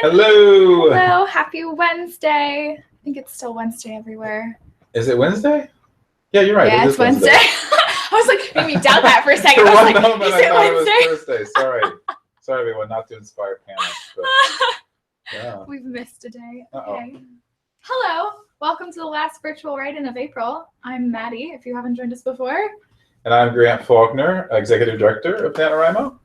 Hello. Hello, happy Wednesday. I think it's still Wednesday everywhere. Is it Wednesday? Yeah, you're right. Yeah, it's Wednesday. I was like, made me doubt that for a second. For I was one like, moment, is I it thought Wednesday? it was Thursday. Sorry, everyone, not to inspire panic. But, yeah. We've missed a day. Uh-oh. Okay. Hello, welcome to the last virtual write-in of April. I'm Maddie, if you haven't joined us before. And I'm Grant Faulkner, Executive Director of NaNoWriMo.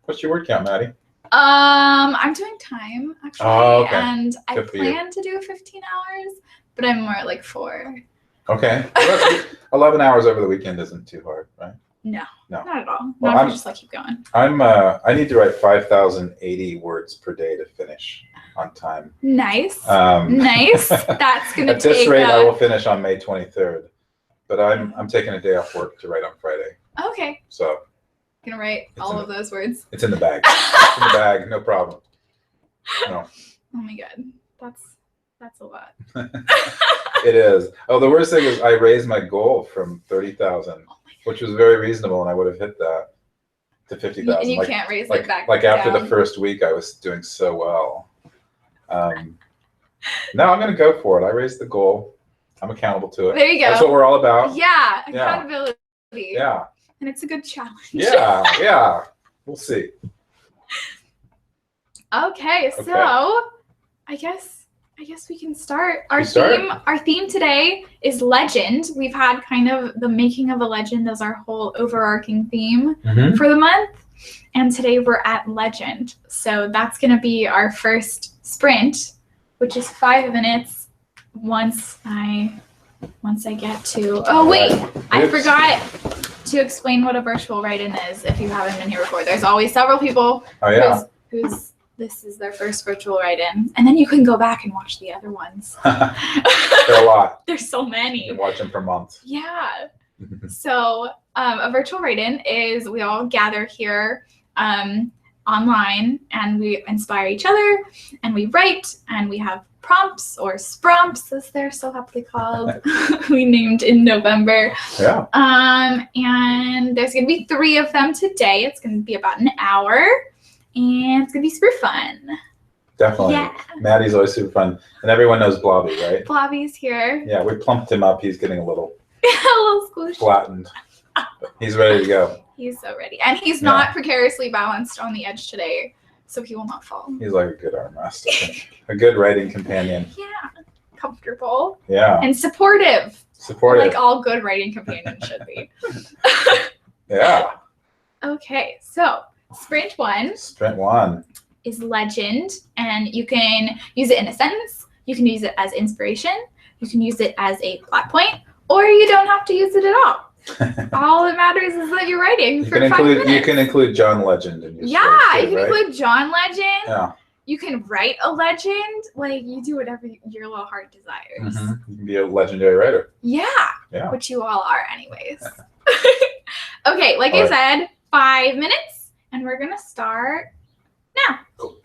What's your word count, Maddie? I'm doing time, actually. Oh, okay. And I Good for you. plan to do 15 hours, but I'm more like 4. Okay. Well, 11 hours over the weekend isn't too hard, right? No, not at all. Well, Not if you just like keep going. I need to write 5,080 words per day to finish on time. Nice. Nice. That's gonna At this take rate, I will finish on May 23rd. But I'm taking a day off work to write on Friday. Okay. So Gonna write all of those words. it's in the bag. It's in the bag, no problem. No. Oh my god. That's a lot. It is. Oh, the worst thing is I raised my goal from 30,000, which was very reasonable, and I would have hit that to 50,000. And you can't raise it back Like after down. the first week, I was doing so well. No, I'm going to go for it. I raised the goal. I'm accountable to it. There you go. That's what we're all about. Yeah, accountability. Yeah. And it's a good challenge. Yeah. We'll see. Okay, so I guess we can start. Our theme today is legend. We've had kind of the making of a legend as our whole overarching theme for the month. And today we're at legend. So that's going to be our first sprint, which is 5 minutes once I get to. Oh wait, I forgot to explain what a virtual write-in is if you haven't been here before. There's always several people who's this is their first virtual write-in, and then you can go back and watch the other ones. There are a lot. There's so many. You can watch them for months. Yeah. So a virtual write-in is we all gather here online, and we inspire each other, and we write, and we have prompts or sprumps, as they're so happily called. We named in November. Yeah. And there's gonna be 3 of them today. It's gonna be about an hour. And it's going to be super fun. Definitely. Yeah. Maddie's always super fun. And everyone knows Blobby, right? Blobby's here. Yeah, we plumped him up. He's getting a little squishy. flattened. But he's ready to go. He's so ready. And he's not precariously balanced on the edge today, so he will not fall. He's like a good arm master. A good writing companion. Yeah. Comfortable. Yeah. And supportive. Supportive. Like all good writing companions should be. Yeah. Okay, so Sprint 1 is legend, and you can use it in a sentence, you can use it as inspiration, you can use it as a plot point, or you don't have to use it at all. All that matters is that you're writing for 5 minutes. You can include John Legend in your you can include John Legend. Yeah. You can write a legend. Like, you do whatever your little heart desires. You can be a legendary writer. Yeah. Which you all are anyways. Okay, like I said, 5 minutes. And we're going to start now. Cool.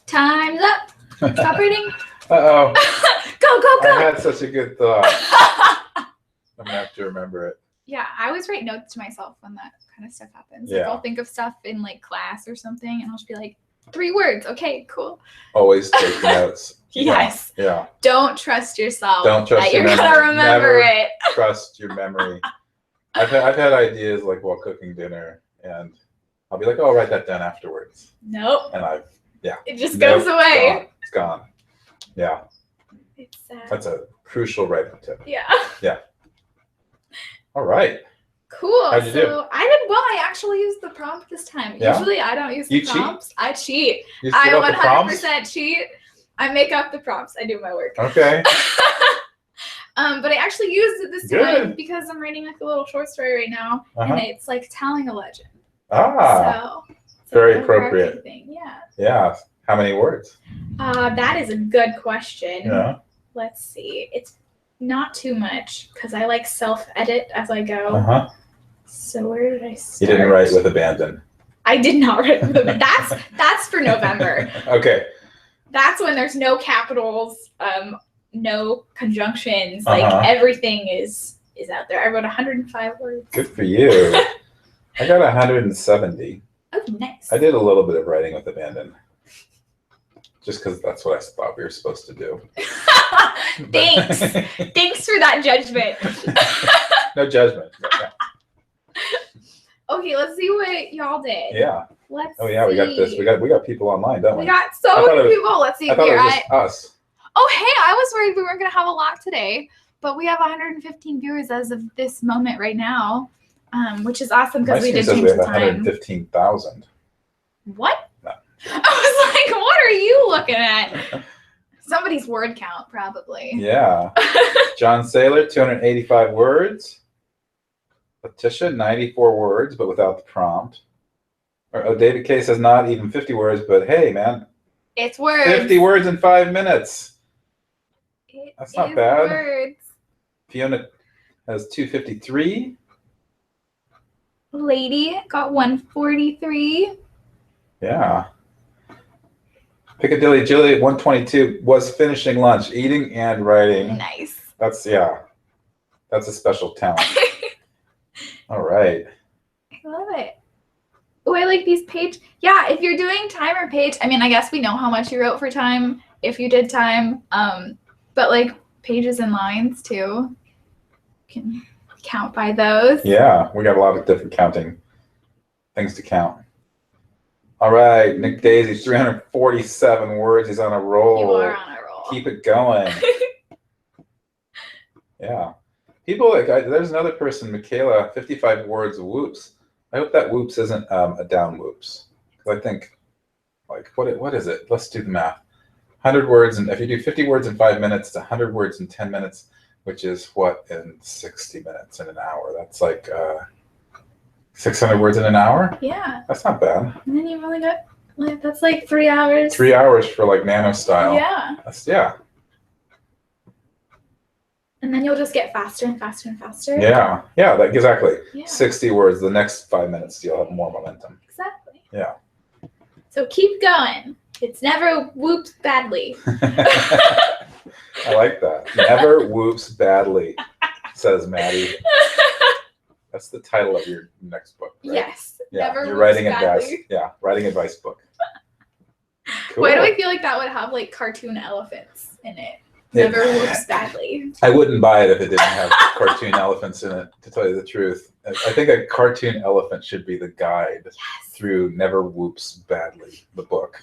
Time's up. Stop reading. Uh-oh. Go. I had such a good thought. I'm going to have to remember it. Yeah, I always write notes to myself when that kind of stuff happens. Yeah. Like I'll think of stuff in like class or something and I'll just be like, 3 words. Okay, cool. Always take notes. Yes. Yeah. Don't trust yourself. Don't trust that your you're memory. gonna remember Never it. Trust your memory. I've had ideas like while cooking dinner, and I'll be like, "Oh, I'll write that down afterwards." Nope. And it just goes away. It's gone. Yeah. It's sad. That's a crucial writing tip. Yeah. Yeah. All right. Cool. How'd you do? I did well. I actually used the prompt this time. Yeah? Usually I don't use the prompts. I cheat. You I steal the prompts? 100% cheat. I make up the prompts. I do my work. Okay. But I actually used it this time because I'm writing like a little short story right now, and it's like telling a legend. Ah. So very appropriate. Thing. Yeah. Yeah. How many words? That is a good question. Yeah. Let's see. It's not too much because I like self-edit as I go. So where did I start? You didn't write with abandon. I did not write with abandon. That's for November. Okay. That's when there's no capitals, no conjunctions. Like everything is out there. I wrote 105 words. Good for you. I got 170. Oh, nice. I did a little bit of writing with abandon. Just because that's what I thought we were supposed to do. Thanks. Thanks for that judgment. No judgment. Okay, let's see what y'all did. Yeah. Let's Oh yeah, we got this. see. We got people online, don't we? We got so many people. Let's see. I thought it Here, was just us. Oh, hey, I was worried we weren't going to have a lot today, but we have 115 viewers as of this moment right now, which is awesome because we did change the time. 115,000. What? No. I was like, what are you looking at? Somebody's word count, probably. Yeah. John Saylor, 285 words. Letitia, 94 words, but without the prompt. David K says not even 50 words, but hey, man. It's words. 50 words in 5 minutes. That's not bad. Words. Fiona has 253. Lady got 143. Yeah. Piccadilly Jilly at 122 was finishing lunch, eating and writing. Nice. That's a special talent. All right. I love it. Oh, I like these page. Yeah, if you're doing time or page, I mean, I guess we know how much you wrote for time if you did time. But like pages and lines too. You can count by those. Yeah, we got a lot of different counting things to count. All right, Nick Daisy, 347 words. He's on a roll. You are on a roll. Keep it going. Yeah. People like, there's another person, Michaela, 55 words, whoops. I hope that whoops isn't a down whoops. Because I think, like, what is it? Let's do the math. 100 words, and if you do 50 words in 5 minutes, it's 100 words in 10 minutes, which is what in 60 minutes in an hour? That's like 600 words in an hour? Yeah. That's not bad. And then you've only got, like, that's like 3 hours. 3 hours for like nano style. Yeah. Yeah. And then you'll just get faster and faster and faster. Yeah. Yeah, exactly. Yeah. 60 words. The next 5 minutes, you'll have more momentum. Exactly. Yeah. So keep going. It's never whoops badly. I like that. Never whoops badly, says Maddi. That's the title of your next book, right? Yes. Yeah. Never Your whoops writing badly. advice. Yeah. Writing advice book. Cool. Why do I feel like that would have like cartoon elephants in it? Never whoops badly. I wouldn't buy it if it didn't have cartoon elephants in it, to tell you the truth. I think a cartoon elephant should be the guide through Never Whoops Badly, the book.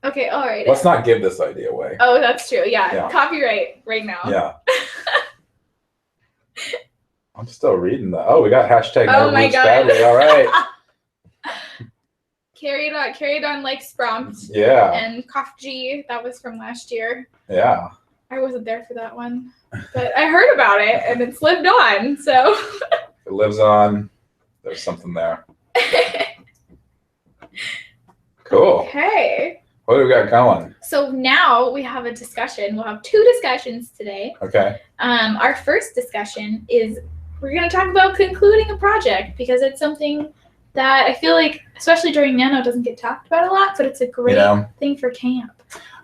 Okay, all right. Let's not give this idea away. Oh, that's true. Yeah. Copyright right now. Yeah. I'm still reading that. Oh, we got hashtag Oh Never my Whoops God. Badly. All right. Carried on like Sprompt. Yeah. And Cough G, that was from last year. Yeah. I wasn't there for that one, but I heard about it and it's lived on. So It lives on. There's something there. Cool. Okay. What do we got going? So now we have a discussion. We'll have 2 discussions today. Okay. Our first discussion is we're going to talk about concluding a project because it's something that I feel like, especially during Nano, doesn't get talked about a lot, but it's a great thing for camp.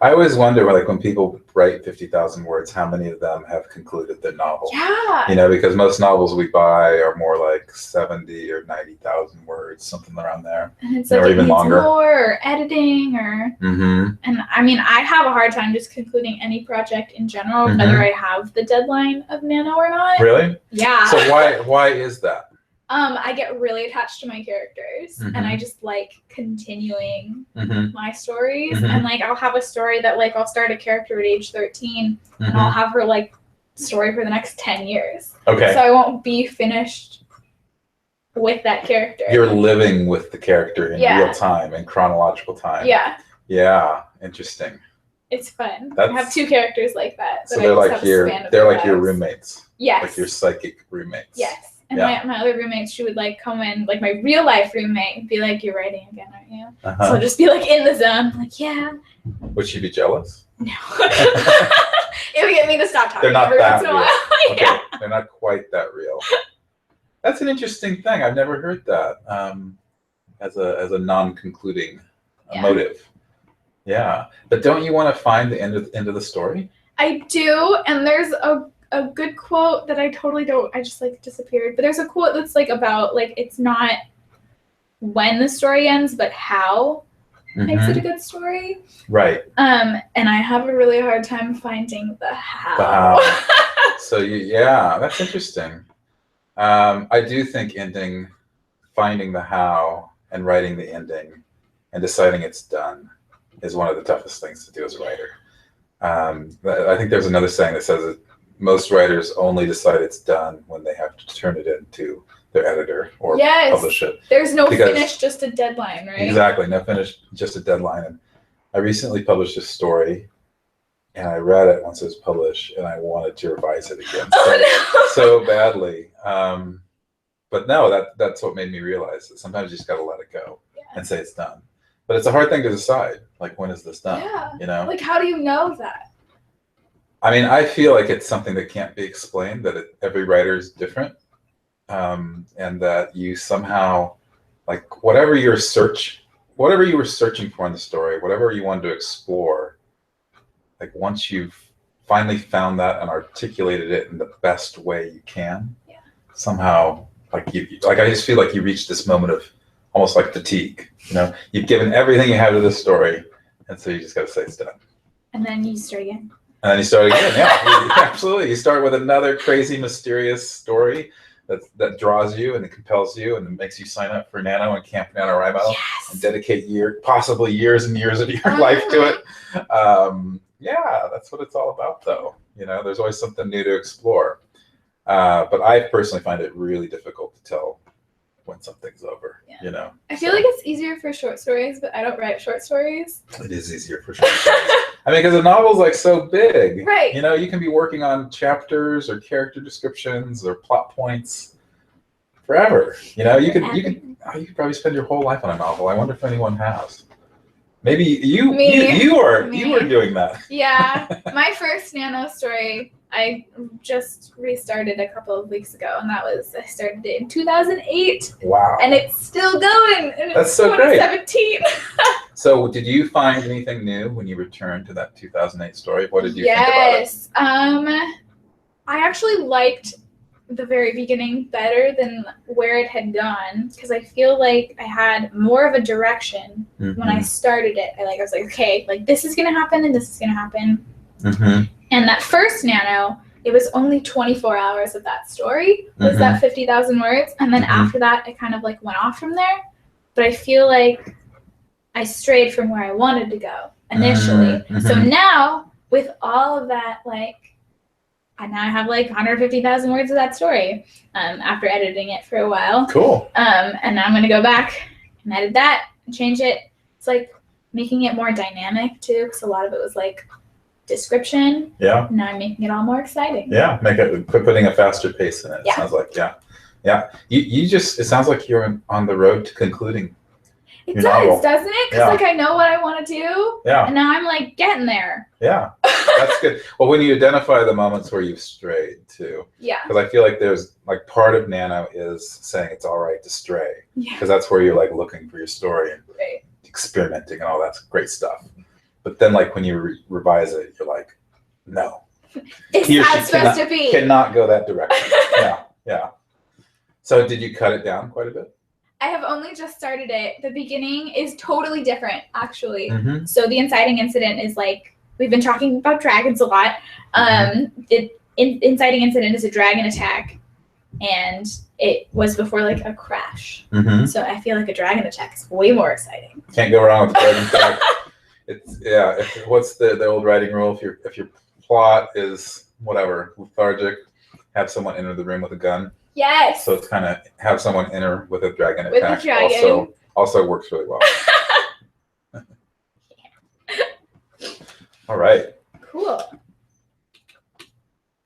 I always wonder, like, when people write 50,000 words, how many of them have concluded the novel? Yeah. Because most novels we buy are more like 70 or 90,000 words, something around there. And it's like, it even needs longer. more or editing or... Mm-hmm. And I mean, I have a hard time just concluding any project in general, whether I have the deadline of Nano or not. Really? Yeah. So why is that? I get really attached to my characters and I just like continuing my stories. And like I'll have a story that like I'll start a character at age 13 and I'll have her like story for the next 10 years. Okay. So I won't be finished with that character. You're living with the character in real time, in chronological time. Yeah. Yeah. Interesting. It's fun. I have 2 characters like that. So they're like your roommates. Yes. Like your psychic roommates. Yes. And my other roommates, she would like come in, like my real life roommate, be like, "You're writing again, aren't you?" So I'll just be like in the zone, like, "Yeah." Would she be jealous? No. It would get me to stop talking. They're not every that once in a real. while. Okay. Yeah. They're not quite that real. That's an interesting thing. I've never heard that as a non-concluding motive. Yeah, but don't you want to find the end of the story? I do, and there's a good quote that I totally don't. I just like disappeared. But there's a quote that's like about like it's not when the story ends, but how makes it a good story. Right. And I have a really hard time finding the how. So that's interesting. I do think finding the how and writing the ending and deciding it's done is one of the toughest things to do as a writer. I think there's another saying that says that most writers only decide it's done when they have to turn it into their editor or publish it. There's no finish, just a deadline, right? Exactly, no finish, just a deadline. And I recently published a story, and I read it once it was published, and I wanted to revise it again so badly. But no, that's what made me realize that sometimes you just got to let it go and say it's done. But it's a hard thing to decide. Like, when is this done? Yeah. You know? Like, how do you know that? I mean, I feel like it's something that can't be explained, that every writer is different. And that you somehow, like, whatever you were searching for in the story, whatever you wanted to explore, like, once you've finally found that and articulated it in the best way you can, somehow, like, I just feel like you reach this moment of almost like fatigue. You know, you've given everything you have to this story, and so you just got to say it's done. And then you start again. And then you start again. Yeah, absolutely. You start with another crazy, mysterious story that draws you and it compels you and it makes you sign up for Nano and Camp NaNoWriMo and dedicate possibly years and years of your life to it. Yeah, that's what it's all about, though. You know, there's always something new to explore. But I personally find it really difficult to tell when something's over. Yeah. You know, I feel like it's easier for short stories, but I don't write short stories. It is easier for short stories. I mean, because a novel's like so big, right? You know, you can be working on chapters or character descriptions or plot points forever. You know, you could probably spend your whole life on a novel. I wonder if anyone has. Maybe you were doing that. Yeah, my first Nano story I just restarted a couple of weeks ago, and I started it in 2008. Wow. And it's still going. And that's so great. 2017. So did you find anything new when you returned to that 2008 story? What did you think about it? Yes. I actually liked the very beginning better than where it had gone, because I feel like I had more of a direction when I started it. I was like, okay, like, this is gonna happen and this is gonna happen. And that first Nano, it was only 24 hours of that story, was that 50,000 words, and then after that I kind of like went off from there. But I feel like I strayed from where I wanted to go initially. So now with all of that, like, I now have like 150,000 words of that story after editing it for a while. Cool. And now I'm going to go back and edit that and change it. It's like making it more dynamic too, because a lot of it was like description. Yeah. Now I'm making it all more exciting. Yeah, putting a faster pace in it. Yeah. Sounds like, yeah. You just, it sounds like you're on the road to concluding. It does, novel. Doesn't it? Because like I know what I want to do. Yeah. And now I'm like getting there. Yeah. That's good. Well, when you identify the moments where you've strayed too. Yeah. Because I feel like there's like part of Nano is saying it's all right to stray. Yeah. Because that's where you're like looking for your story and experimenting and all that great stuff. But then like when you revise it, you're like, no. It's not supposed to be. Cannot go that direction. Yeah. So did you cut it down quite a bit? I have only just started it. The beginning is totally different, actually. So the inciting incident is like, we've been talking about dragons a lot. Inciting incident is a dragon attack, and it was before like a crash. So I feel like a dragon attack is way more exciting. Can't go wrong with a dragon attack. What's the old writing rule? If your plot is whatever, lethargic, have someone enter the room with a gun. Yes. So it's kind of have someone enter with a dragon with attack. A dragon. Also works really well. All right. Cool.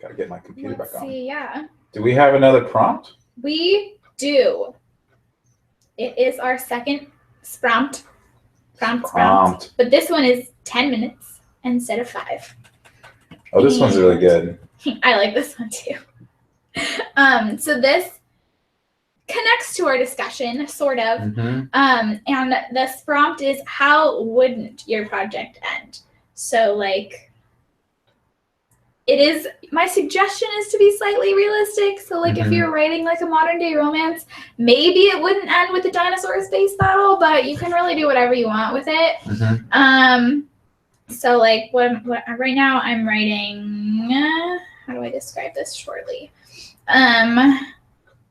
Gotta get my computer back on. Yeah. Do we have another prompt? We do. It is our second prompt. But this one is 10 minutes instead of 5. Oh, this one's really good. I like this one too. So this connects to our discussion, sort of. And this prompt is, how wouldn't your project end? So like, my suggestion is to be slightly realistic. So like if you're writing like a modern day romance, maybe it wouldn't end with a dinosaur space battle, but you can really do whatever you want with it. So like what right now I'm writing, how do I describe this shortly? I'm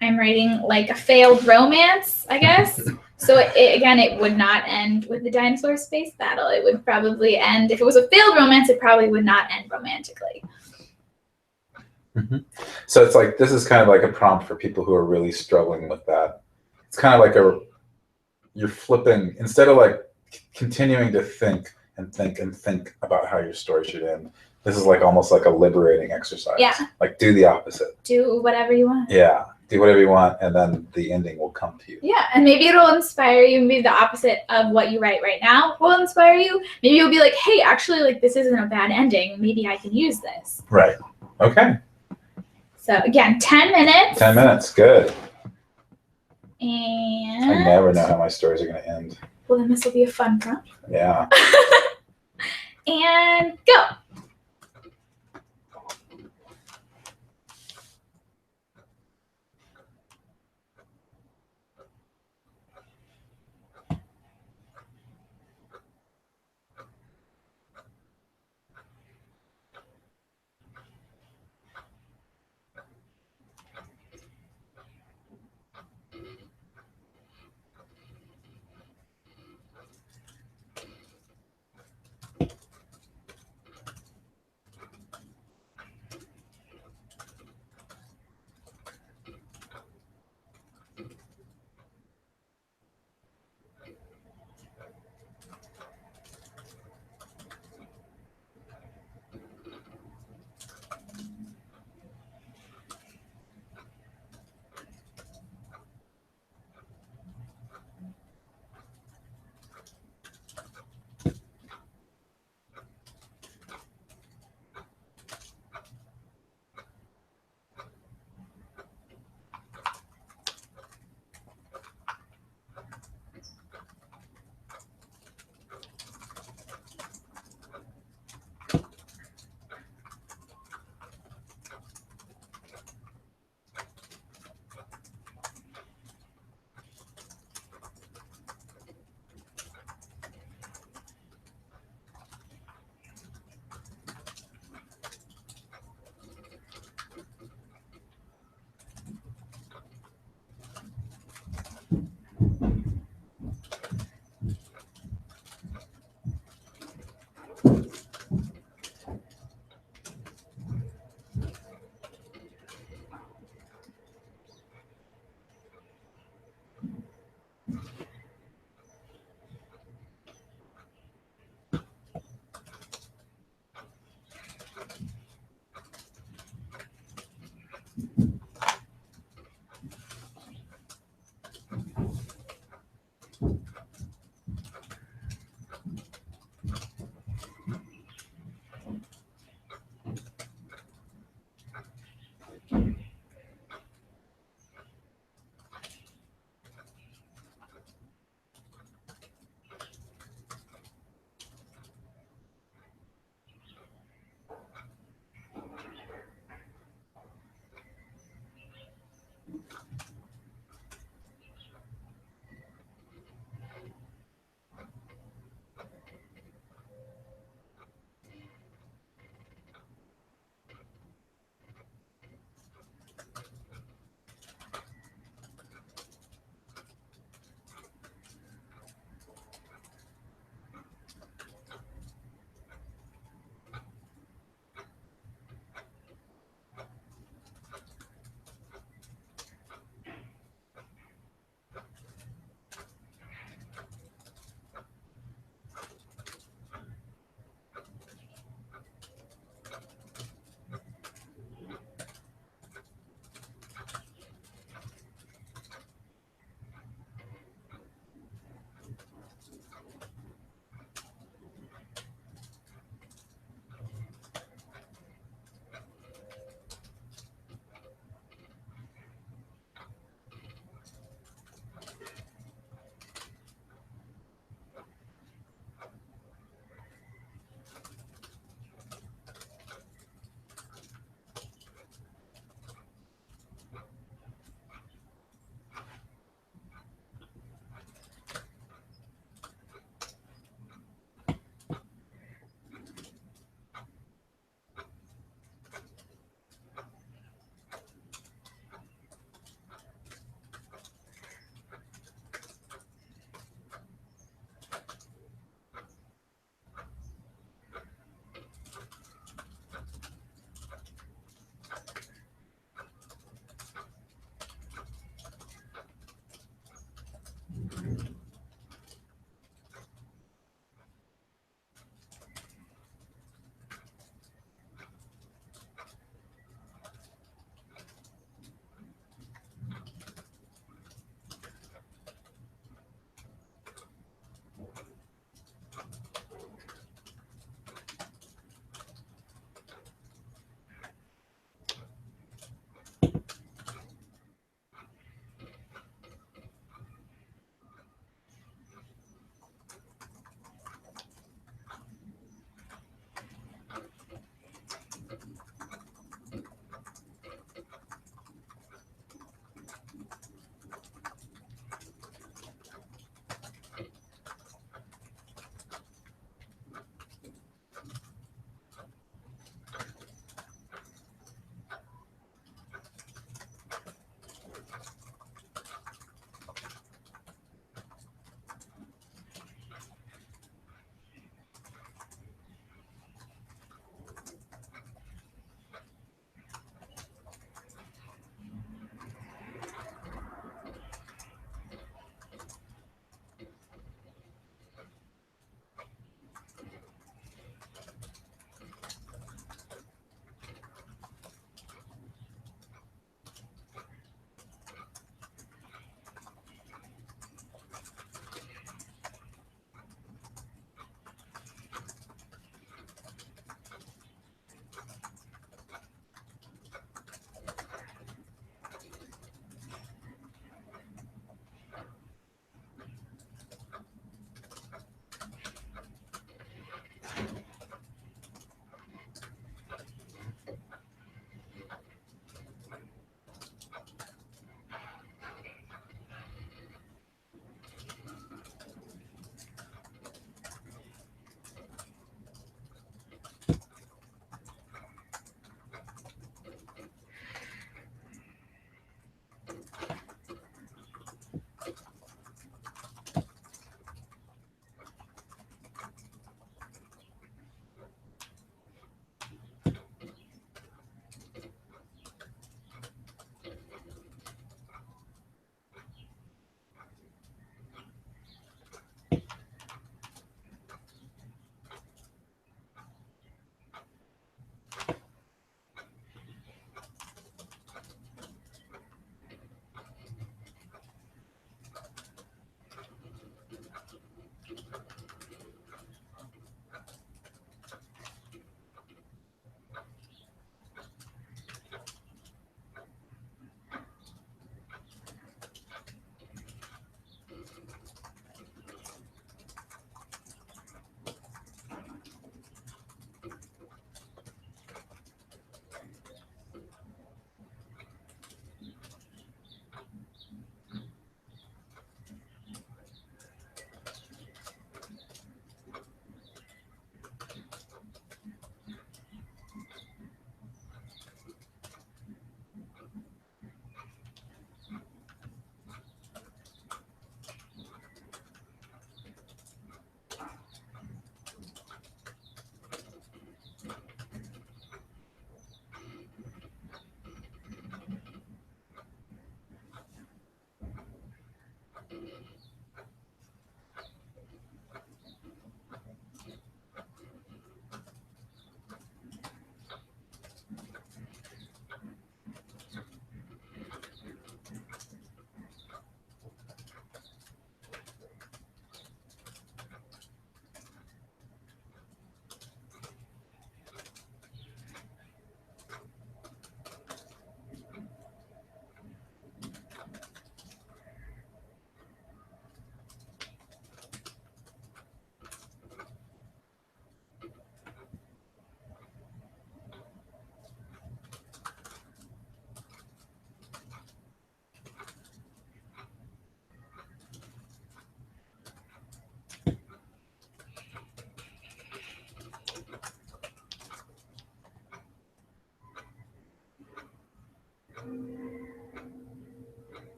writing like a failed romance, I guess. So it would not end with the dinosaur space battle. It would probably end, if it was a failed romance, it probably would not end romantically. Mm-hmm. So it's like, this is kind of like a prompt for people who are really struggling with that. It's kind of like you're flipping, instead of like continuing to think and think and think about how your story should end, this is like almost like a liberating exercise. Yeah. Like, do the opposite. Do whatever you want. Yeah. Do whatever you want, and then the ending will come to you. Yeah, and maybe it'll inspire you. Maybe the opposite of what you write right now will inspire you. Maybe you'll be like, hey, actually, like, this isn't a bad ending. Maybe I can use this. Right. Okay. So again, 10 minutes. 10 minutes. Good. And I never know how my stories are going to end. Well, then this will be a fun prompt. Yeah. And go.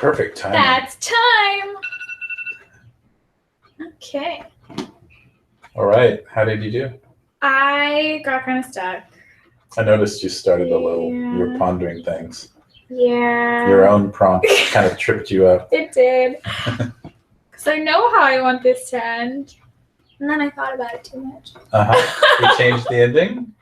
Perfect timing. That's time. Okay. All right. How did you do? I got kind of stuck. I noticed you started a little. Yeah. You were pondering things. Yeah. Your own prompt kind of tripped you up. It did. Because I know how I want this to end. And then I thought about it too much. You changed the ending?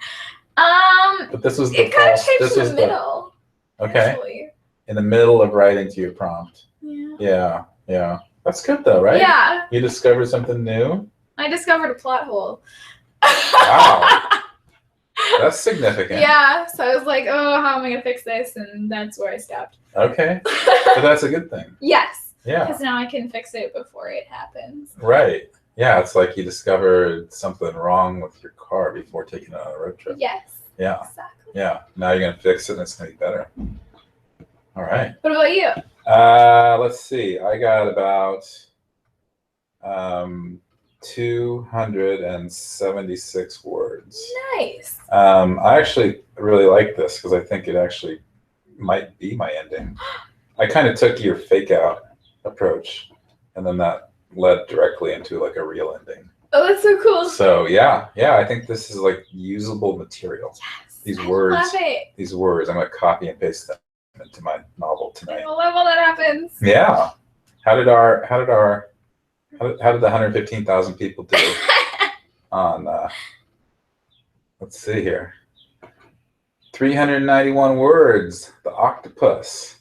But this was the it kind of false. changed This in was the middle. Okay. Actually. In the middle of writing to your prompt. Yeah. Yeah. That's good though, right? Yeah. You discovered something new? I discovered a plot hole. Wow. That's significant. Yeah. So I was like, oh, how am I going to fix this? And that's where I stopped. Okay. But that's a good thing. Yes. Yeah. Because now I can fix it before it happens. Right. Yeah, it's like you discovered something wrong with your car before taking it on a road trip. Yes. Yeah. Exactly. Yeah. Now you're gonna fix it and it's gonna be better. All right. What about you? Let's see. I got about 276 words. Nice. I actually really like this because I think it actually might be my ending. I kind of took your fake out approach, and then that led directly into like a real ending. Oh, that's so cool. So yeah, I think this is like usable material. Yes. These I words, love it. these words, I'm gonna copy and paste them into my novel tonight. I love when that happens. Yeah. How did the 115,000 people do on? Let's see here. 391 words. The octopus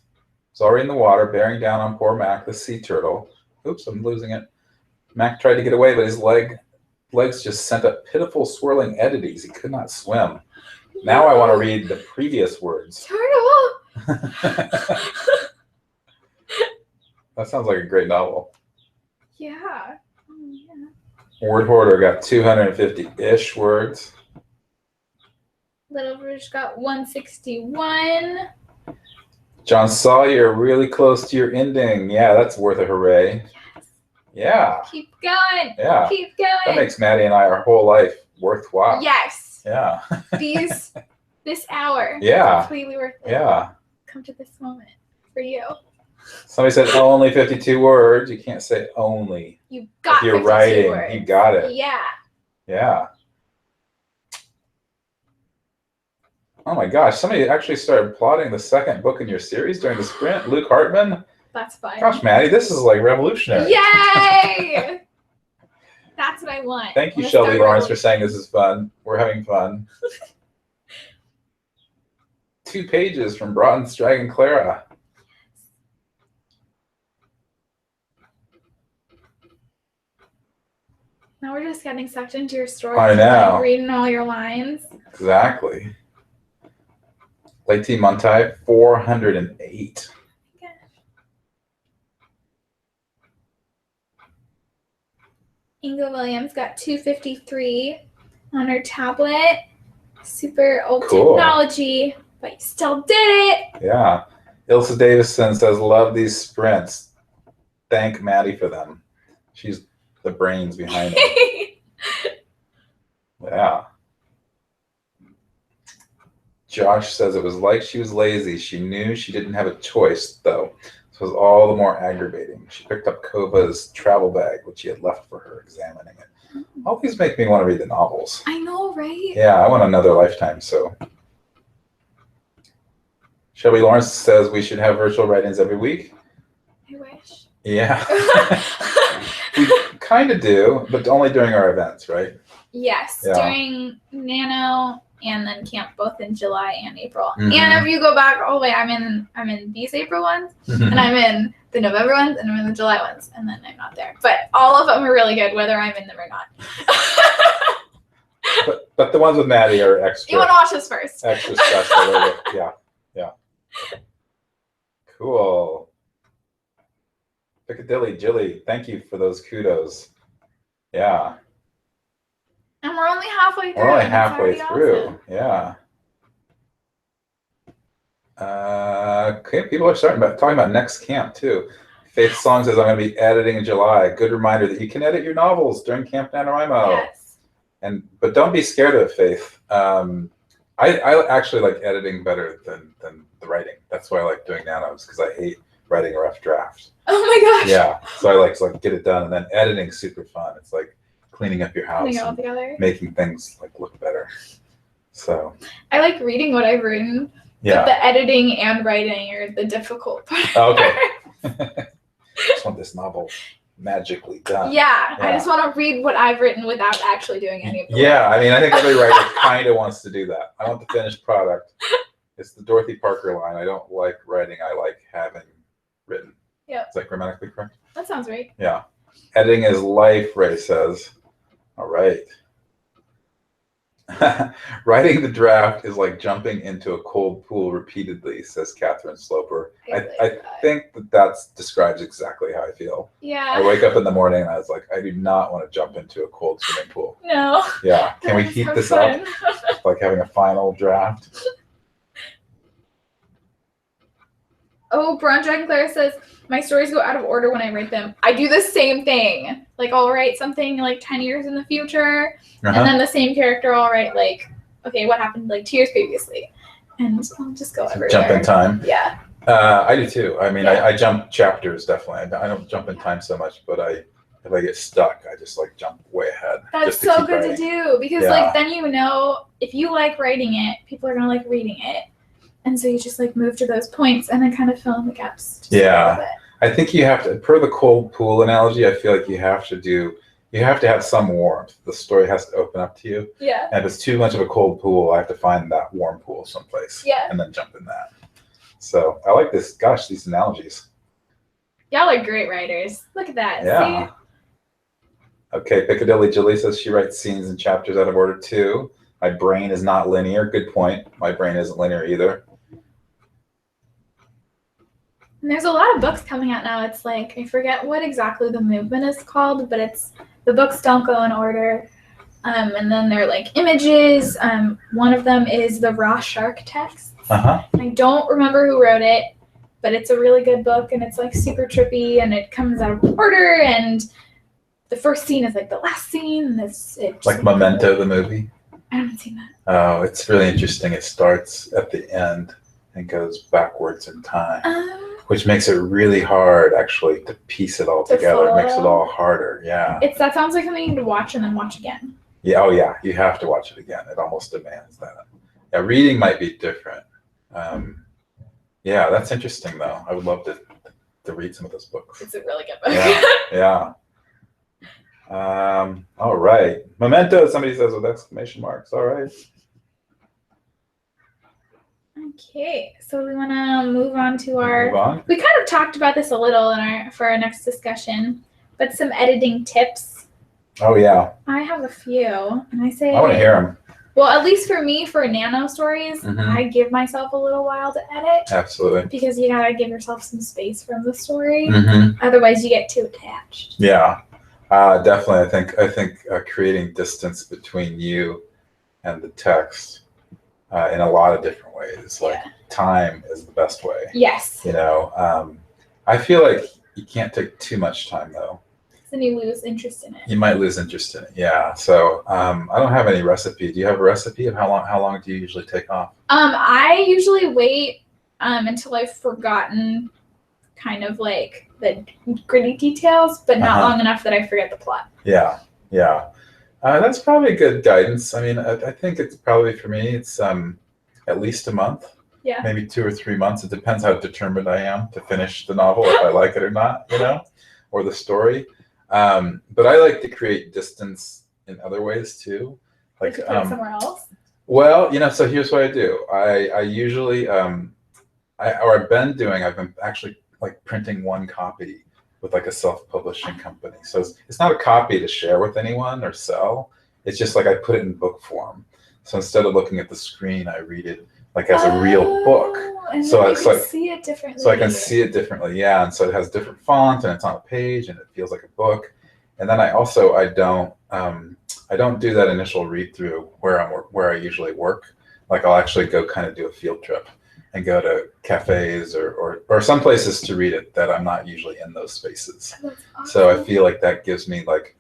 was already in the water, bearing down on poor Mac, the sea turtle. Oops, I'm losing it. Mac tried to get away, but his legs just sent up pitiful, swirling eddies. He could not swim. Now I want to read the previous words. Turtle. That sounds like a great novel. Yeah. Oh, yeah. Word Hoarder got 250-ish words. Little Rouge got 161. John Sawyer, really close to your ending. Yeah, that's worth a hooray. Yes. Yeah. Keep going. Yeah. Keep going. That makes Maddi and I our whole life worthwhile. Yes. Yeah. This hour. Yeah. Completely worth it. Yeah. Come to this moment for you. Somebody said only 52 words. You can't say only. You got if you're 52 writing, words. you got it. Yeah. Yeah. Oh my gosh, somebody actually started plotting the second book in your series during the sprint. Luke Hartman. That's fine. Gosh, Maddi, this is like revolutionary. Yay! That's what I want. Thank you, Shelby Lawrence, for saying this is fun. We're having fun. 2 pages from Broughton's Dragon Clara. Now we're just getting sucked into your story. I know. Like reading all your lines. Exactly. Lady Montai, 408. Okay. Inga Williams got 253 on her tablet. Super old technology, but you still did it. Yeah. Ilsa Davison says, love these sprints. Thank Maddi for them. She's the brains behind it. Yeah. Josh says it was like she was lazy. She knew she didn't have a choice, though. So it was all the more aggravating. She picked up Kova's travel bag, which he had left for her, examining it. All these make me want to read the novels. I know, right? Yeah, I want another lifetime, so. Shelby Lawrence says we should have virtual write-ins every week. I wish. Yeah. We kind of do, but only during our events, right? Yes, Yeah. during Nano and then camp, both in July and April. Mhm. And if you go back all the way, I'm in these April ones, and I'm in the November ones, and I'm in the July ones, and then I'm not there. But all of them are really good, whether I'm in them or not. But the ones with Maddi are extra. You want to watch this first. Extra special. Yeah. Cool. Piccadilly Jilly, thank you for those kudos. Yeah. And we're only halfway through. We're only and it's halfway already through. awesome. Yeah. Okay, people are talking about next camp too. Faith Song says, I'm going to be editing in July. Good reminder that you can edit your novels during Camp NaNoWriMo. Yes. But don't be scared of it, Faith. I actually like editing better than the writing. That's why I like doing nanos, because I hate writing a rough draft. Oh my gosh. Yeah, so I like to get it done, and then editing's super fun. It's like cleaning up your house Putting it all and together. making things like look better. So I like reading what I've written. yeah. But the editing and writing are the difficult part. Oh, okay. I just want this novel magically done. Yeah, I just want to read what I've written without actually doing any of the work. I mean, I think every writer kind of wants to do that. I want the finished product. It's the Dorothy Parker line. I don't like writing. I like having written. Yeah. Is that grammatically correct? That sounds right. Yeah. Editing is life, Ray says. All right. Writing the draft is like jumping into a cold pool repeatedly, says Catherine Sloper. I think that describes exactly how I feel. Yeah. I wake up in the morning and I was like, I do not want to jump into a cold swimming pool. No. Yeah. Can we heat this up? Like having a final draft. Oh, Bron Dragon Claire says, my stories go out of order when I write them. I do the same thing. Like, I'll write something like 10 years in the future, and then the same character I'll write like, okay, what happened like 2 years previously? And I'll just go everywhere. Jump in time. Yeah. I do too. I mean, I jump chapters, definitely. I don't jump in time so much, but if I get stuck, I just like jump way ahead. That's so good to do, because like then you know if you like writing it, people are gonna like reading it. And so you just like move to those points and then kind of fill in the gaps. Yeah. I think you have to, per the cold pool analogy, I feel like you have to have some warmth. The story has to open up to you. Yeah. And if it's too much of a cold pool, I have to find that warm pool someplace. Yeah. And then jump in that. So I like this. Gosh, these analogies. Y'all are great writers. Look at that. Yeah. See? Okay, Piccadilly Julie says she writes scenes and chapters out of order too. My brain is not linear. Good point. My brain isn't linear either. And there's a lot of books coming out now. It's like, I forget what exactly the movement is called, but it's the books don't go in order. And then they're like images. One of them is the Raw Shark text. Uh-huh. I don't remember who wrote it, but it's a really good book, and it's like super trippy, and it comes out of order, and the first scene is like the last scene, and it's like Memento, the movie. I haven't seen that. Oh, it's really interesting. It starts at the end and goes backwards in time, which makes it really hard actually to piece it all together. It makes it all harder. Yeah. That sounds like something you need to watch and then watch again. Yeah. Oh yeah. You have to watch it again. It almost demands that. Yeah. Reading might be different. Yeah, that's interesting though. I would love to read some of those books. It's a really good book. Yeah. All right. Memento, somebody says with exclamation marks. All right. Okay, so we want to move on to we kind of talked about this a little for our next discussion, but some editing tips. Oh yeah. I have a few, and I want to hear them. Well, at least for me, for nano stories, I give myself a little while to edit. Absolutely. Because you gotta give yourself some space from the story. Otherwise, you get too attached. Yeah, definitely. I think creating distance between you and the text in a lot of different ways, like time is the best way. Yes. You know, I feel like you can't take too much time though. Then you lose interest in it. You might lose interest in it. Yeah. So I don't have any recipe. Do you have a recipe of how long do you usually take off? I usually wait until I've forgotten kind of like the gritty details, but not long enough that I forget the plot. Yeah. Yeah. That's probably good guidance. I mean, I think it's probably for me, it's at least a month. Yeah. Maybe 2 or 3 months. It depends how determined I am to finish the novel, if I like it or not, you know, or the story. But I like to create distance in other ways too. Like put it somewhere else. Well, you know, so here's what I do. I usually I've been actually like printing one copy with like a self-publishing company. So it's not a copy to share with anyone or sell. It's just like I put it in book form. So instead of looking at the screen, I read it like as a real book. And so you can see it differently. So I can see it differently, yeah. And so it has different font, and it's on a page, and it feels like a book. And then I don't do that initial read through where I usually work. Like I'll actually go kind of do a field trip and go to cafes or some places to read it that I'm not usually in those spaces. That's awesome. So I feel like that gives me like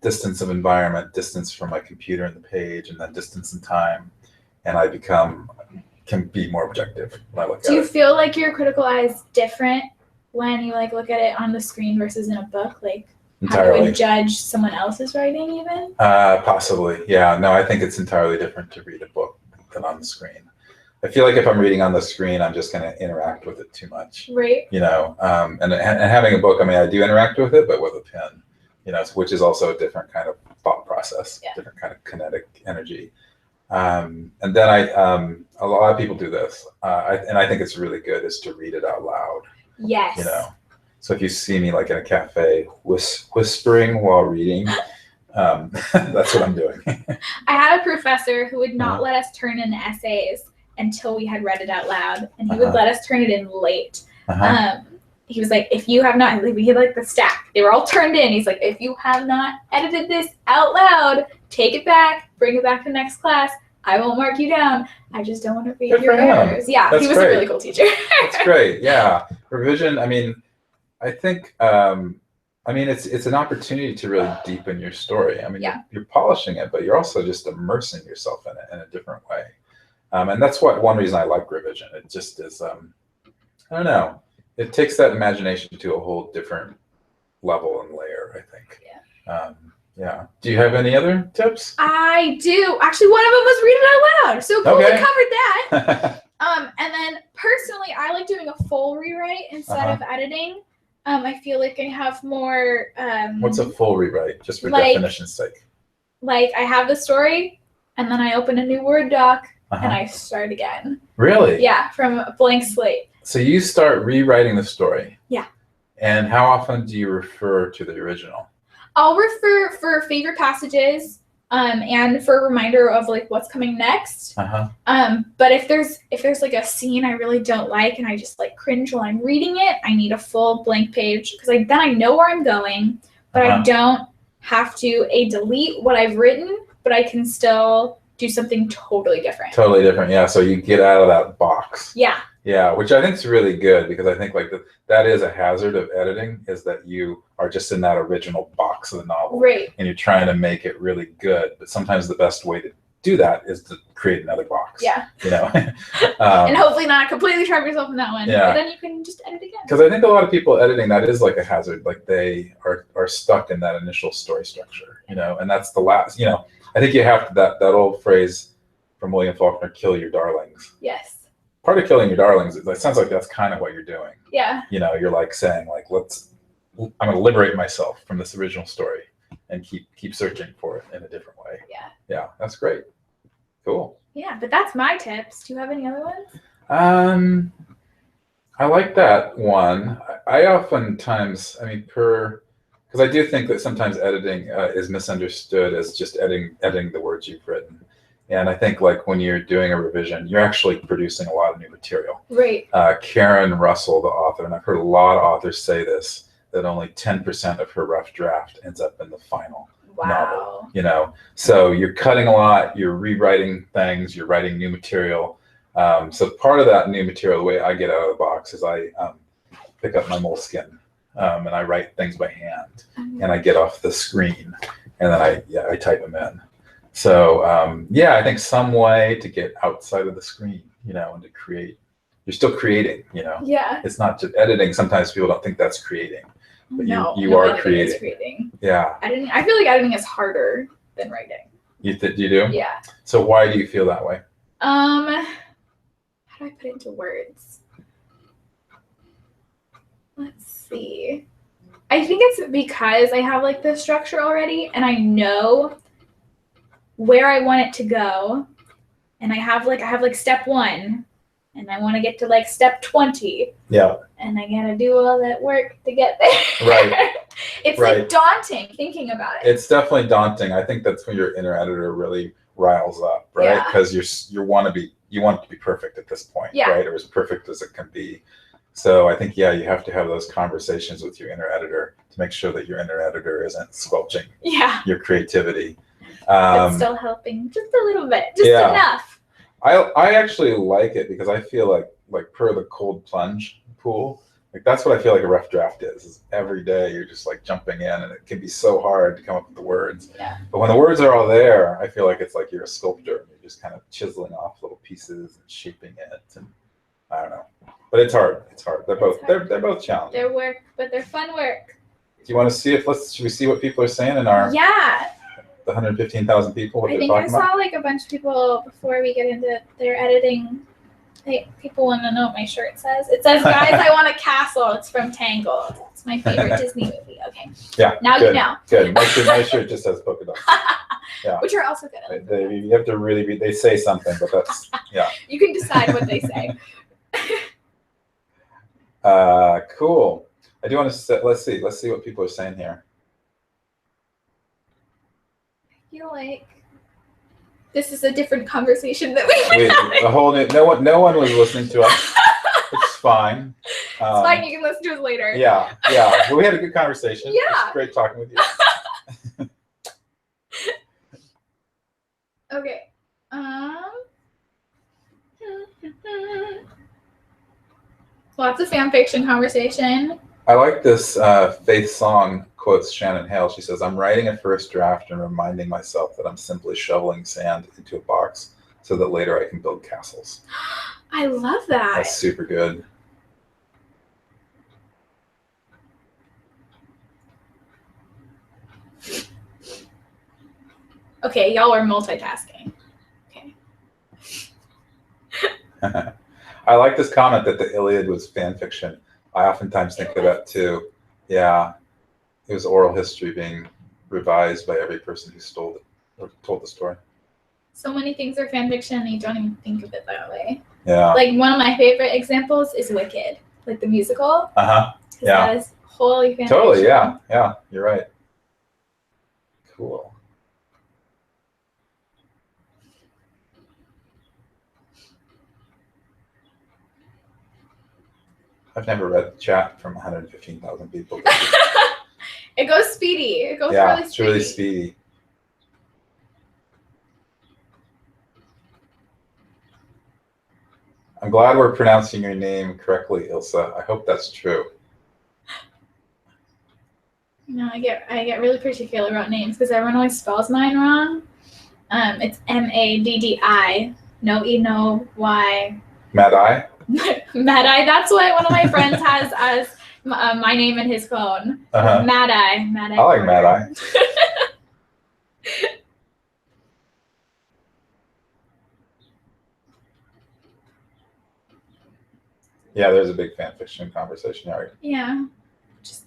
distance of environment, distance from my computer and the page, and then distance in time, and I can be more objective when I look at it. Do you feel like your critical eye is different when you like look at it on the screen versus in a book, like how you Entirely. would judge someone else's writing even? Possibly. Yeah. No, I think it's entirely different to read a book than on the screen. I feel like if I'm reading on the screen, I'm just going to interact with it too much. Right. You know, and having a book, I mean, I do interact with it, but with a pen, you know, which is also a different kind of thought process, different kind of kinetic energy. And then a lot of people do this, and I think it's really good, is to read it out loud. Yes. You know, so if you see me like in a cafe whispering while reading, that's what I'm doing. I had a professor who would not let us turn in essays until we had read it out loud, and he would let us turn it in late. He was like, if you have not, we had like the stack, they were all turned in. He's like, if you have not edited this out loud, take it back, bring it back to the next class. I won't mark you down. I just don't want to read your errors. Yeah, That's he was great. a really cool teacher. That's great. Yeah, revision. I mean, I think. I mean, it's an opportunity to really deepen your story. I mean, you're polishing it, but you're also just immersing yourself in it in a different way. And that's one reason I like revision. It just is, I don't know, it takes that imagination to a whole different level and layer, I think. Yeah. Do you have any other tips? I do. Actually, one of them was read it out loud. So cool, we covered that. And then personally, I like doing a full rewrite instead of editing. I feel like I have more. What's a full rewrite, just for definition's sake? Like I have the story, and then I open a new Word doc, and I start again. Really? Yeah, from a blank slate. So you start rewriting the story. Yeah. And how often do you refer to the original? I'll refer for favorite passages, and for a reminder of like what's coming next. But if there's like a scene I really don't like and I just like cringe while I'm reading it, I need a full blank page, because then I know where I'm going, but I don't have to delete what I've written, but I can still do something totally different. Totally different, yeah. So you get out of that box. Yeah. Yeah, which I think is really good, because I think like that is a hazard of editing, is that you are just in that original box of the novel. Right. And you're trying to make it really good. But sometimes the best way to do that is to create another box. Yeah. You know? And hopefully not completely trap yourself in that one. Yeah. But then you can just edit again. Because I think a lot of people editing, that is like a hazard. Like they are stuck in that initial story structure, you know, and that's the last, you know, I think you have to, that old phrase from William Faulkner, kill your darlings. Yes. Part of killing your darlings, it sounds like that's kind of what you're doing. Yeah. You know, you're like saying like, I'm going to liberate myself from this original story and keep searching for it in a different way. Yeah. Yeah, that's great. Cool. Yeah, but that's my tips. Do you have any other ones? I like that one. I oftentimes, I mean, because I do think that sometimes editing is misunderstood as just editing the words you've written. And I think like when you're doing a revision, you're actually producing a lot of new material. Right. Karen Russell, the author, and I've heard a lot of authors say this, that only 10% of her rough draft ends up in the final novel. You know, so you're cutting a lot, you're rewriting things, you're writing new material. So part of that new material, the way I get out of the box is I pick up my moleskin and I write things by hand, and I get off the screen, and then I type them in. So I think some way to get outside of the screen, you know, and to create. You're still creating, you know. Yeah. It's not just editing. Sometimes people don't think that's creating, but you are creating. Yeah. I feel like editing is harder than writing. You do? Yeah. So why do you feel that way? How do I put it into words? Let's see. I think it's because I have like the structure already, and I know where I want it to go, and I have like step 1, and I want to get to like step 20. Yeah. And I gotta do all that work to get there. Right. It's like daunting thinking about it. It's definitely daunting. I think that's when your inner editor really riles up, right? Because you want it to be perfect at this point, right? Or as perfect as it can be. So I think, you have to have those conversations with your inner editor to make sure that your inner editor isn't squelching your creativity. But still helping just a little bit, just enough. I actually like it because I feel like per the cold plunge pool, like that's what I feel like a rough draft is every day you're just like jumping in, and it can be so hard to come up with the words. Yeah. But when the words are all there, I feel like it's like you're a sculptor and you're just kind of chiseling off little pieces and shaping it, and I don't know. But it's hard. It's hard. They're both challenging. They're work, but they're fun work. Do you want to see should we see what people are saying in our the 115,000 people? What I think I saw like a bunch of people before we get into their editing. People want to know what my shirt says. It says, "Guys, I want a castle." It's from Tangled. It's my favorite Disney movie. Okay. Yeah. Now good, you know. Good. My shirt just says polka dots. Yeah. Which are also good. You have to really read. They say something, but that's You can decide what they say. Cool. I do want to let's see what people are saying here. I feel like this is a different conversation that we a whole new. No one was listening to us. It's fine. It's fine. You can listen to us later. Yeah. Well, we had a good conversation. Yeah. It was great talking with you. Okay. Lots of fan fiction conversation. I like this Faith Song quotes Shannon Hale. She says, "I'm writing a first draft and reminding myself that I'm simply shoveling sand into a box so that later I can build castles." I love that. That's super good. Okay, y'all are multitasking. Okay. I like this comment that the Iliad was fan fiction. I oftentimes think of that too. Yeah, it was oral history being revised by every person who stole it or told the story. So many things are fan fiction and you don't even think of it that way. Yeah. Like one of my favorite examples is Wicked, like the musical. Yeah. That is wholly fan Totally. fiction. Yeah. You're right. Cool. I've never read the chat from 115,000 people. It goes speedy. It goes yeah, really speedy. It's really speedy. I'm glad we're pronouncing your name correctly, Ilsa. I hope that's true. No, I get really particular about names because everyone always spells mine wrong. It's Maddi. No E, no Y. Maddi? Maddi. That's what one of my friends has as my name in his phone. Maddi. I like Maddi. Yeah, there's a big fan fiction conversation here. Yeah, just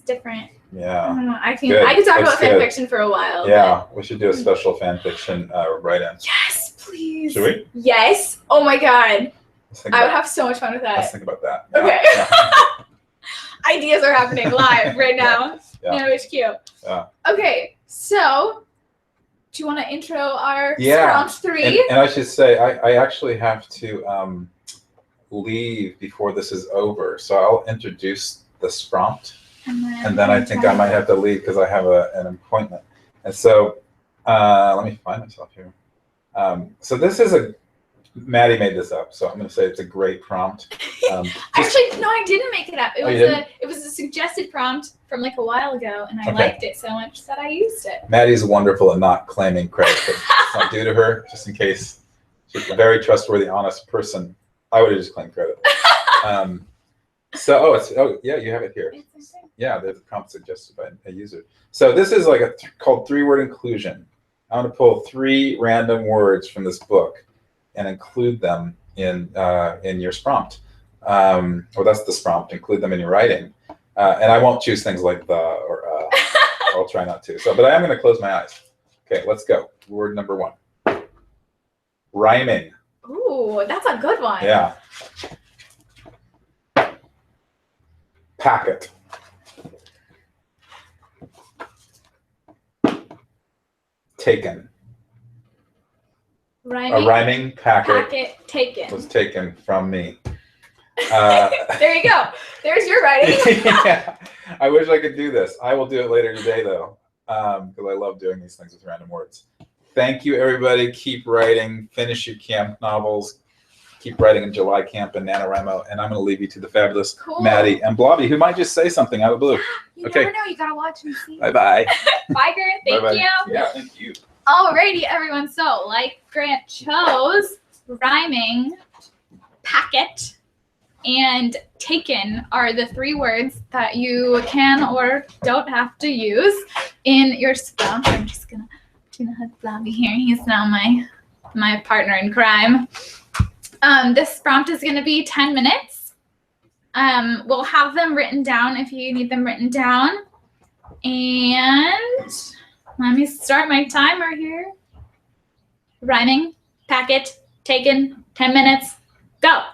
different. Yeah. I don't know. I could talk about fan fiction for a while. Yeah, we should do a special fan fiction write-in. Yes, please. Should we? Yes. Oh my god. I would have so much fun with that. Let's think about that. Okay. Yeah. Ideas are happening live right now. Yeah. NaNoHQ. Yeah. Okay, so do you want to intro our round 3? And I should say, I actually have to leave before this is over, so I'll introduce the prompt, and then I think I might have to leave because I have an appointment. And so let me find myself here. So this is Maddi made this up, so I'm going to say it's a great prompt. Actually, no, I didn't make it up. It was a suggested prompt from like a while ago, and I liked it so much that I used it. Maddie's wonderful at not claiming credit. It's not due to her, just in case. She's a very trustworthy, honest person. I would have just claimed credit. Yeah, you have it here. Yeah, there's a prompt suggested by a user. So this is like called 3-word inclusion. I want to pull 3 random words from this book and include them in your prompt. Or that's the prompt. Include them in your writing. And I won't choose things like the or I'll try not to. But I am going to close my eyes. Okay, let's go. Word number 1. Rhyming. Ooh, that's a good one. Yeah. Packet. Taken. Rhyming? A rhyming packet taken. was taken from me. There you go. There's your writing. Yeah. I wish I could do this. I will do it later today, though, because I love doing these things with random words. Thank you, everybody. Keep writing. Finish your camp novels. Keep writing in July camp and NaNoWriMo. And I'm going to leave you to the fabulous Maddi and Blobby, who might just say something out of the blue. You never know. You got to watch and see. Bye-bye. Bye, Grant. Thank you. Yeah, thank you. Alrighty, everyone. So, like Grant chose, rhyming packet and taken are the 3 words that you can or don't have to use in your prompt. I'm just gonna hug Blobby here. He's now my partner in crime. This prompt is gonna be 10 minutes. We'll have them written down if you need them written down. And let me start my timer here. Rhyming, packet, taken, 10 minutes, go.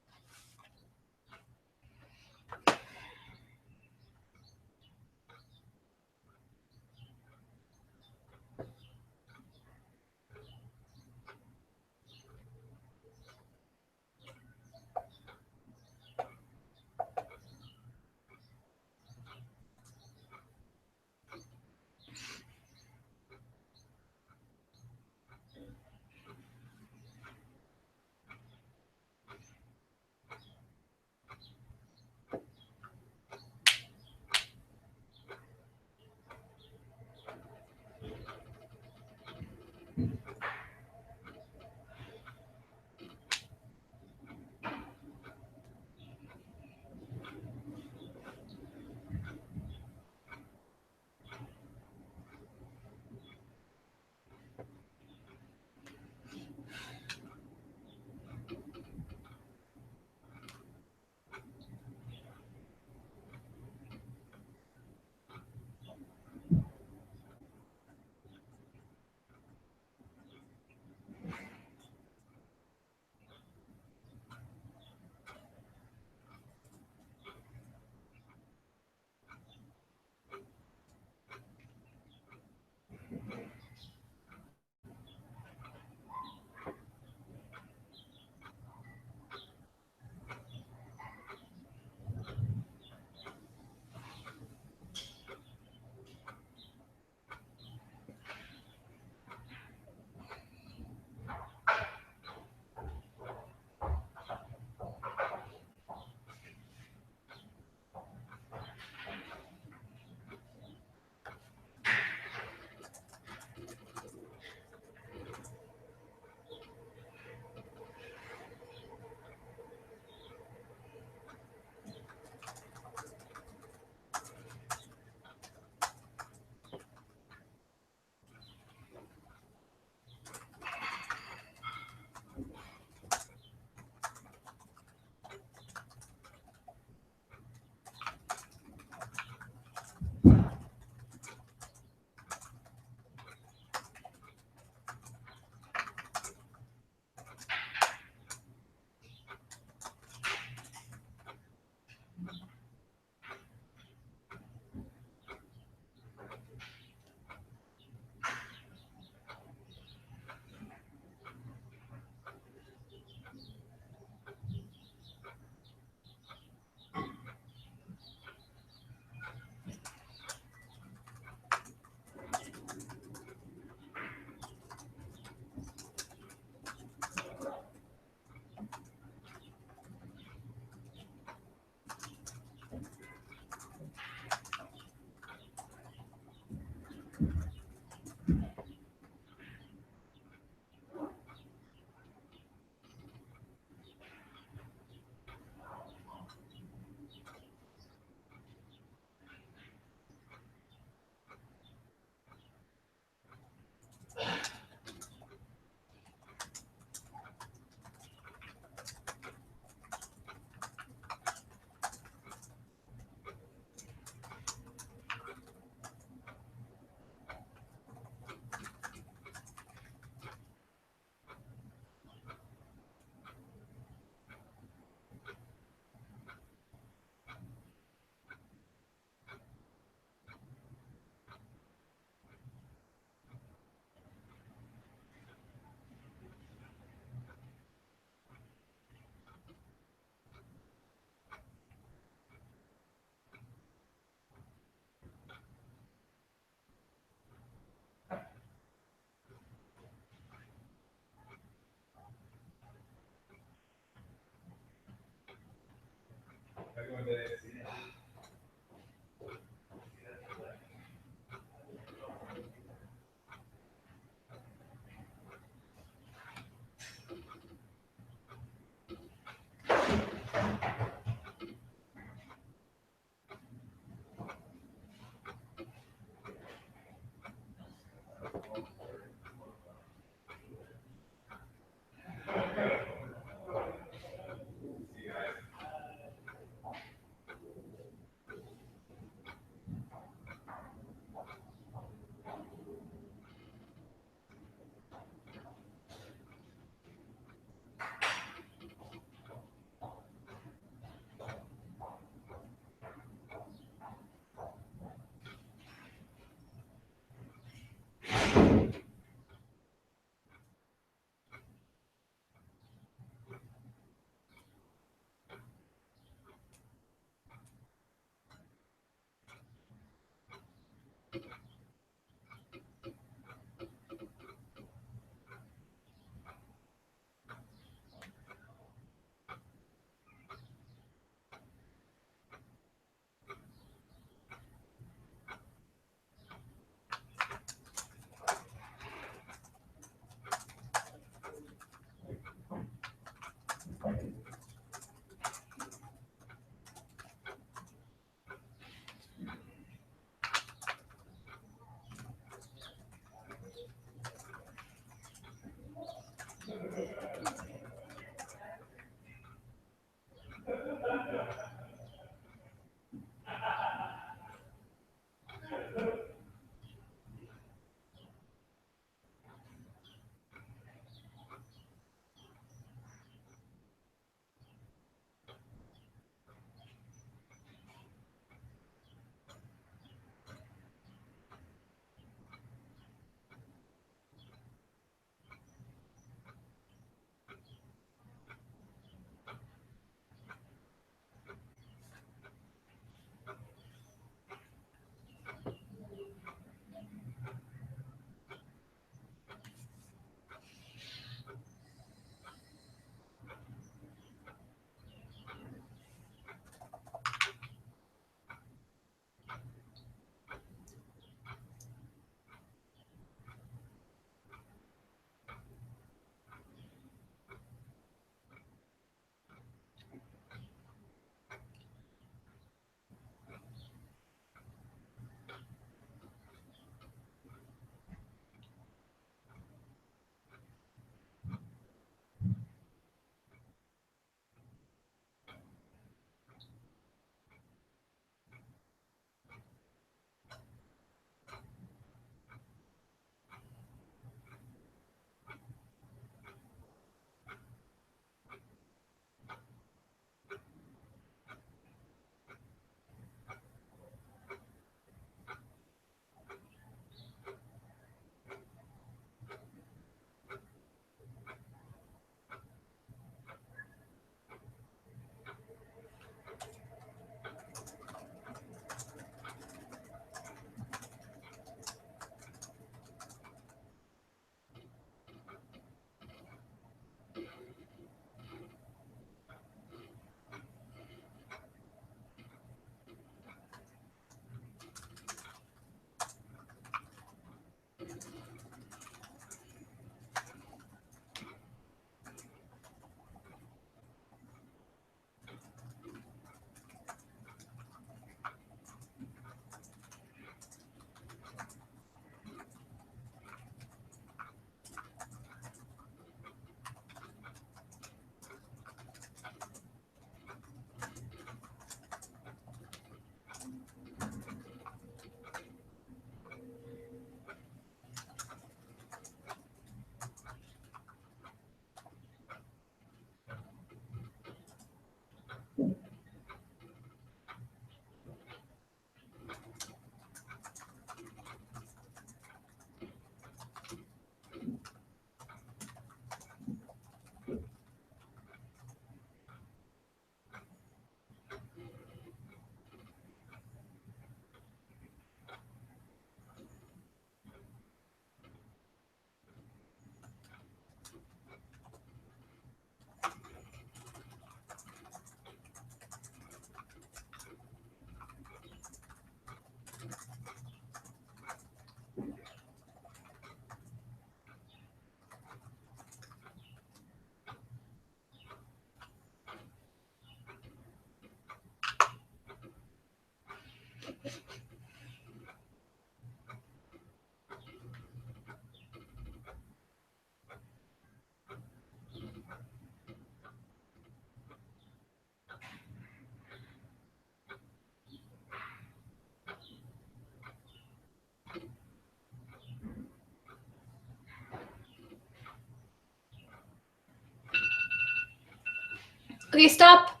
Okay, stop.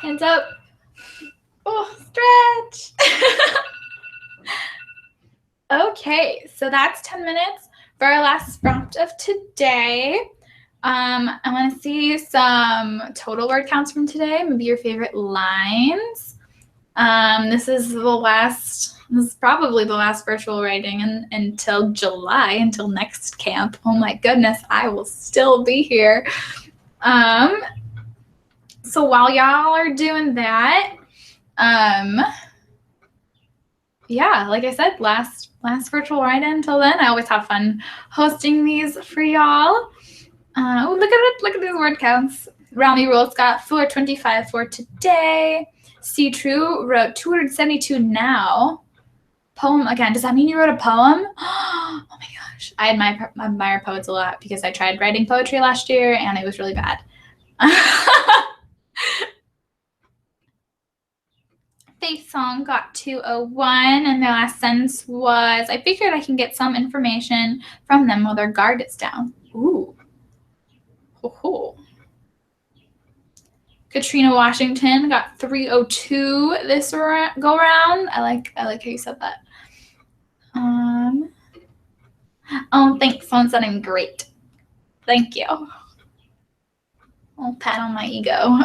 Hands up. Oh, stretch. Okay, so that's 10 minutes for our last prompt of today. I want to see some total word counts from today, maybe your favorite lines. This is probably the last virtual writing until July, until next camp. Oh my goodness, I will still be here. So while y'all are doing that, yeah, like I said, last virtual write-in. Until then, I always have fun hosting these for y'all. Oh, look at it! Look at these word counts. Rami Rules got 425 for today. See True wrote 272 now. Poem again. Does that mean you wrote a poem? Oh my gosh! I admire poets a lot because I tried writing poetry last year and it was really bad. Faith Song got 201, and their last sentence was, I figured I can get some information from them while their guard is down. Ooh. Ho-ho. Katrina Washington got 302 this go round. I like how you said that. Oh, thanks. Someone said I'm great. Thank you. I'll pat on my ego.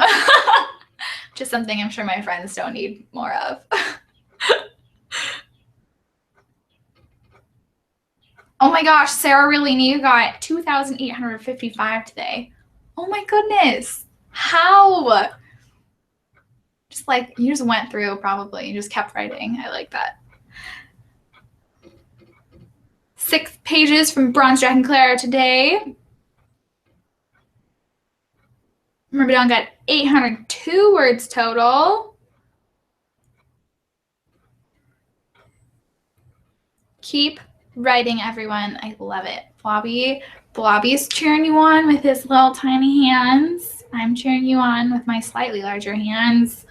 Just something I'm sure my friends don't need more of. Oh my gosh, Sarah Relini got 2,855 today. Oh my goodness. How? Just like, you just went through probably. You just kept writing. I like that. 6 pages from Bronze Dragon Clara today. Myrmidon got 802 words total. Keep writing, everyone. I love it. Blobby's cheering you on with his little tiny hands. I'm cheering you on with my slightly larger hands.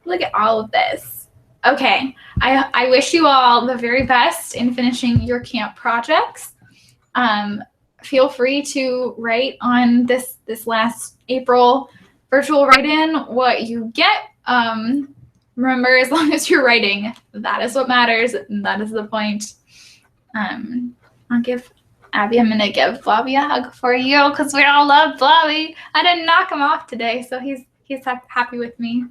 Look at all of this. Okay, I wish you all the very best in finishing your camp projects. Feel free to write on this last April virtual write-in what you get. Remember, as long as you're writing, that is what matters. That is the point. I'll give Abby, I'm gonna give Blobby a hug for you because we all love Blobby. I didn't knock him off today, so he's happy with me.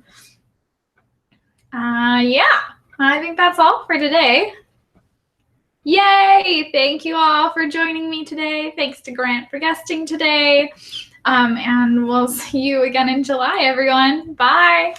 Yeah, I think that's all for today. Yay! Thank you all for joining me today. Thanks to Grant for guesting today. And we'll see you again in July, everyone. Bye.